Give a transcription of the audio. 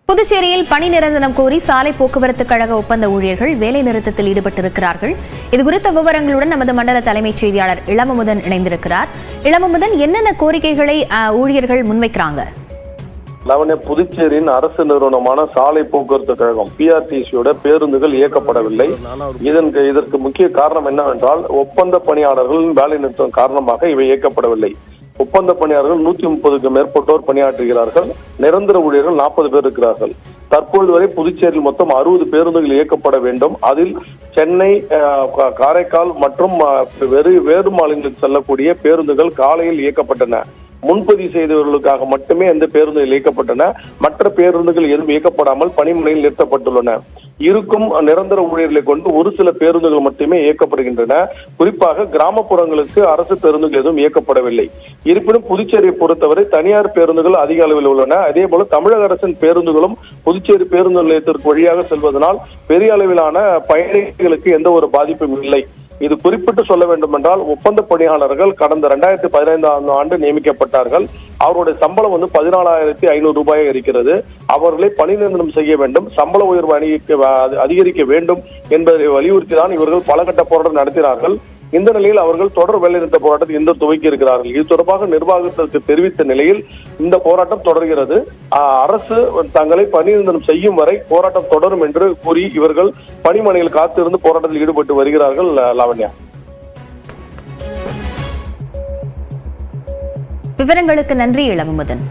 புதுச்சேரியில் பணி நிரந்தரம் கோரி சாலை போக்குவரத்து கழக ஒப்பந்த ஊழியர்கள் வேலை நிறுத்தத்தில் ஈடுபட்டிருக்கிறார்கள். இதுகுறித்த விவரங்களுடன் நமது மண்டல தலைமைச் செய்தியாளர் இளமமுதன் இணைந்திருக்கிறார். இளமமுதன், என்னென்ன கோரிக்கைகளை ஊழியர்கள் முன்வைக்கிறாங்க? புதுச்சேரியின் அரசு நிறுவனமான சாலை போக்குவரத்து கழகம் PRTC பேருந்துகள் இயக்கப்படவில்லை. இதற்கு முக்கிய காரணம் என்னவென்றால், ஒப்பந்த பணியாளர்களின் வேலை நிறுத்தம் காரணமாக இவை இயக்கப்படவில்லை. ஒப்பந்த பணியாளர்கள் 130க்கும் மேற்பட்டோர் பணியாற்றுகிறார்கள். நிரந்தர ஊழியர்கள் 40 பேர் இருக்கிறார்கள். தற்பொழுது வரை புதுச்சேரியில் மொத்தம் 60 பேருந்துகள் இயக்கப்பட வேண்டும். அதில் சென்னை, காரைக்கால் மற்றும் வேறு மாநிலங்களுக்கு செல்லக்கூடிய பேருந்துகள் காலையில் இயக்கப்பட்டன. முன்பதிவு செய்தவர்களுக்காக மட்டுமே இந்த பேருந்துகள் இயக்கப்பட்டன. மற்ற பேருந்துகள் எதுவும் இயக்கப்படாமல் பணிமனையில் நிறுத்தப்பட்டுள்ளன. இருக்கும் நிரந்தர ஊழியர்களை கொண்டு ஒரு சில பேருந்துகள் மட்டுமே இயக்கப்படுகின்றன. குறிப்பாக கிராமப்புறங்களுக்கு அரசு பேருந்துகள் எதுவும் இயக்கப்படவில்லை. இருப்பினும் புதுச்சேரியை பொறுத்தவரை தனியார் பேருந்துகள் அதிக அளவில் உள்ளன. அதே போல தமிழக அரசின் பேருந்துகளும் புதுச்சேரி பேருந்து நிலையத்திற்கு வழியாக செல்வதனால் பெரிய அளவிலான பயணிகளுக்கு எந்த ஒரு பாதிப்பும் இல்லை. இது குறிப்பிட்டு சொல்ல வேண்டும் என்றால், ஒப்பந்த பணியாளர்கள் கடந்த 2015ஆம் ஆண்டு நியமிக்கப்பட்டார்கள். அவருடைய சம்பளம் 14,500 ரூபாய் இருக்கிறது. அவர்களை பணி நிரந்தரம் செய்ய வேண்டும், சம்பள உயர்வு அதிகரிக்க வேண்டும் என்பதை வலியுறுத்தி தான் இவர்கள் பல கட்ட போராட்டம் நடத்தினார்கள். இந்த நிலையில் அவர்கள் தொடர் வேலைநிறுத்த போராட்டத்தை இன்று துவக்கி இருக்கிறார்கள். இது தொடர்பாக நிர்வாகத்திற்கு தெரிவித்த நிலையில் இந்த போராட்டம் தொடர்கிறது. அரசு தங்களை பணி நிரந்தரம் செய்யும் வரை போராட்டம் தொடரும் என்று கூறி இவர்கள் பணிமனையில் காத்திருந்து போராட்டத்தில் ஈடுபட்டு வருகிறார்கள். லாவண்யா, விவரங்களுக்கு நன்றி இளமமுதன்.